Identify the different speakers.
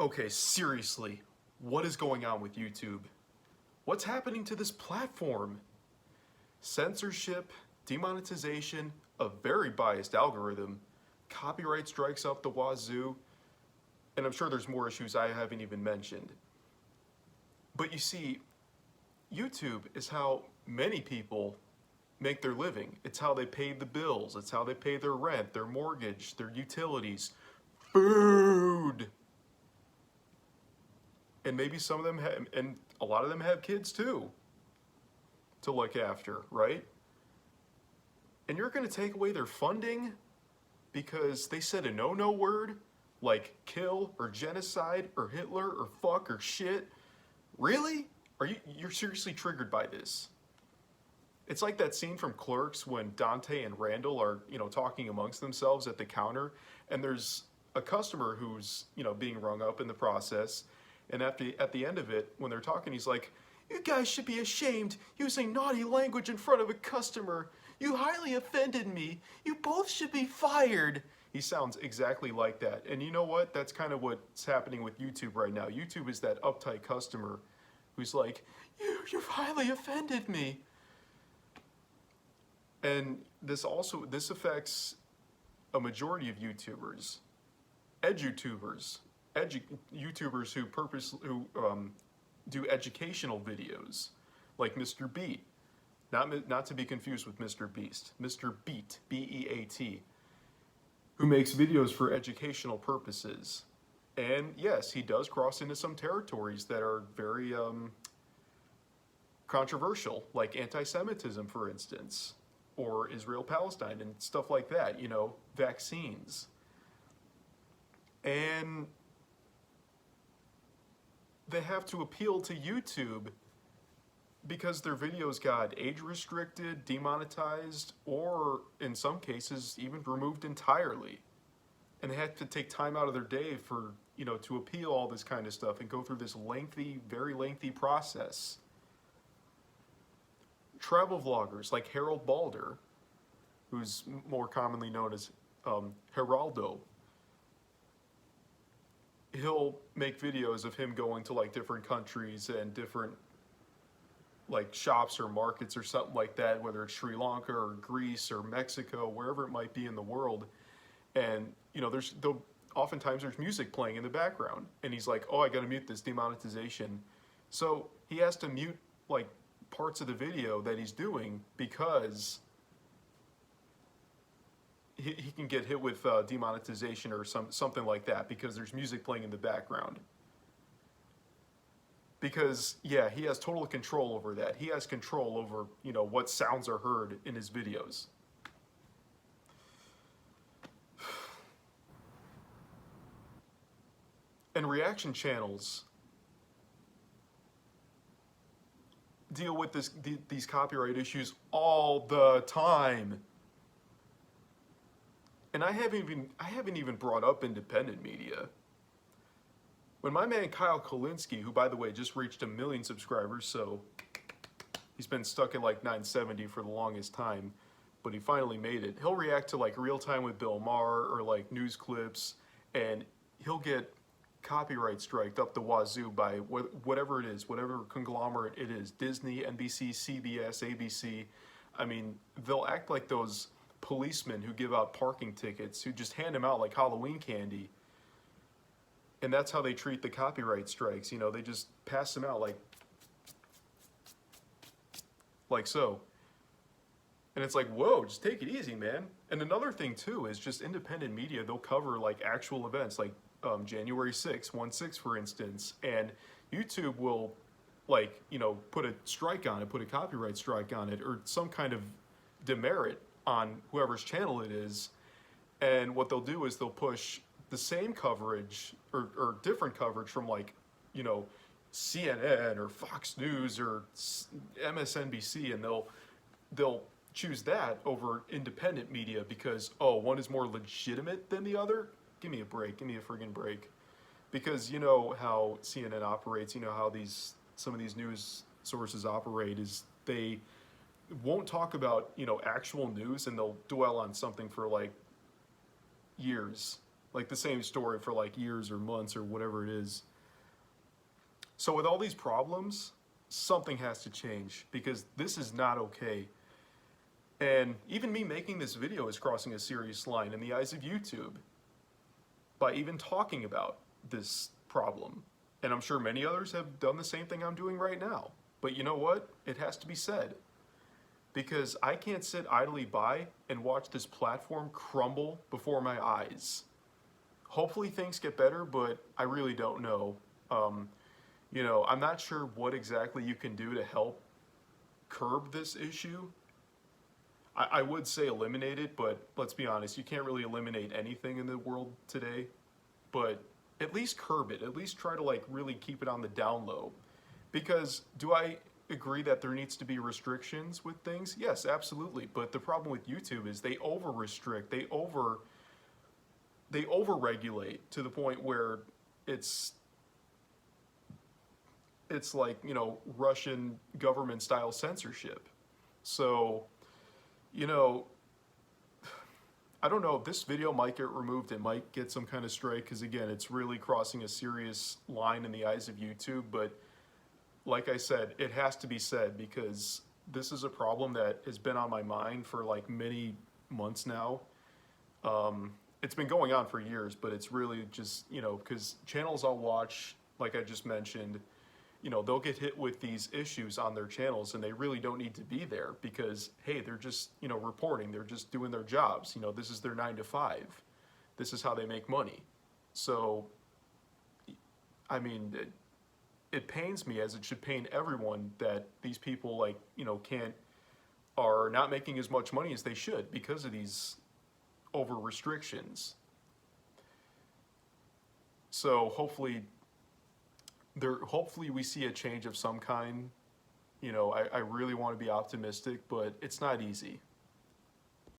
Speaker 1: Okay, seriously, what is going on with YouTube? What's happening to this platform? Censorship, demonetization, a very biased algorithm, copyright strikes up the wazoo, and I'm sure there's more issues I haven't even mentioned. But you see, YouTube is how many people make their living. It's how they pay the bills. It's how they pay their rent, their mortgage, their utilities, food. And maybe some of them have, and a lot of them have kids too to look after, right? And you're going to take away their funding because they said a no-no word like kill or genocide or Hitler or fuck or shit. Really? You're seriously triggered by this? It's like that scene from Clerks when Dante and Randall are, talking amongst themselves at the counter, and there's a customer who's, being rung up in the process, and at the end of it, when they're talking, he's like, "You guys should be ashamed using naughty language in front of a customer. You highly offended me. You both should be fired." He sounds exactly like that. And you know what? That's kind of what's happening with YouTube right now. YouTube is that uptight customer who's like, you've highly offended me. And this affects a majority of YouTubers, YouTubers who do educational videos, like Mr. Beat, not to be confused with Mr. Beast, Mr. Beat, B-E-A-T, who makes videos for educational purposes. And yes, he does cross into some territories that are very controversial, like anti-Semitism, for instance, or Israel-Palestine and stuff like that, vaccines. And they have to appeal to YouTube because their videos got age restricted, demonetized, or in some cases even removed entirely. And they had to take time out of their day for, to appeal all this kind of stuff and go through this lengthy, very lengthy process. Travel vloggers like Harold Balder, who's more commonly known as Geraldo, he'll make videos of him going to like different countries and different like shops or markets or something like that, whether it's Sri Lanka or Greece or Mexico, wherever it might be in the world. And oftentimes there's music playing in the background, and he's like, "Oh, I gotta mute this demonetization." So he has to mute like parts of the video that he's doing because he can get hit with demonetization or something like that because there's music playing in the background. Because, yeah, he has total control over that. He has control over, what sounds are heard in his videos. And reaction channels deal with these copyright issues all the time. And I haven't even brought up independent media. When my man Kyle Kolinsky, who by the way just reached 1 million subscribers, so he's been stuck at like 970 for the longest time, but he finally made it. He'll react to like Real Time with Bill Maher or like news clips, and he'll get copyright striked up the wazoo by whatever it is, whatever conglomerate it is, Disney, NBC, CBS, ABC. I mean, they'll act like those policemen who give out parking tickets, who just hand them out like Halloween candy. And that's how they treat the copyright strikes. They just pass them out like so. And it's like, whoa, just take it easy, man. And another thing too is just independent media, they'll cover like actual events like January 6th, 1/6 for instance, and YouTube will like, put a strike on it, put a copyright strike on it, or some kind of demerit on whoever's channel it is. And what they'll do is they'll push the same coverage or different coverage from like, CNN or Fox News or MSNBC, and they'll choose that over independent media because, oh, one is more legitimate than the other. Give me a break. Give me a friggin' break. Because you know how CNN operates, how some of these news sources operate is they won't talk about, actual news, and they'll dwell on something for like years like the same story for like years or months or whatever it is. So with all these problems, something has to change because this is not okay. And even me making this video is crossing a serious line in the eyes of YouTube by even talking about this problem. And I'm sure many others have done the same thing I'm doing right now. But you know what? It has to be said. Because I can't sit idly by and watch this platform crumble before my eyes. Hopefully things get better, but I really don't know. You know, I'm not sure what exactly you can do to help curb this issue. I would say eliminate it, but let's be honest, you can't really eliminate anything in the world today. But at least curb it. At least try to like really keep it on the down low. Because do I agree that there needs to be restrictions with things? Yes, absolutely. But the problem with YouTube is they over restrict, they over regulate to the point where it's like, you know, Russian government style censorship. So, you know, I don't know, this video might get removed, it might get some kind of strike, because again, it's really crossing a serious line in the eyes of YouTube, but like I said, it has to be said because this is a problem that has been on my mind for like many months now. It's been going on for years, but it's really just, you know, because channels I'll watch, like I just mentioned, you know, they'll get hit with these issues on their channels and they really don't need to be there because, hey, they're just, you know, reporting, they're just doing their jobs. You know, this is their 9 to 5. This is how they make money. So, I mean, it pains me, as it should pain everyone, that these people, like, you know, are not making as much money as they should because of these over restrictions. So hopefully we see a change of some kind. You know, I really want to be optimistic, but it's not easy.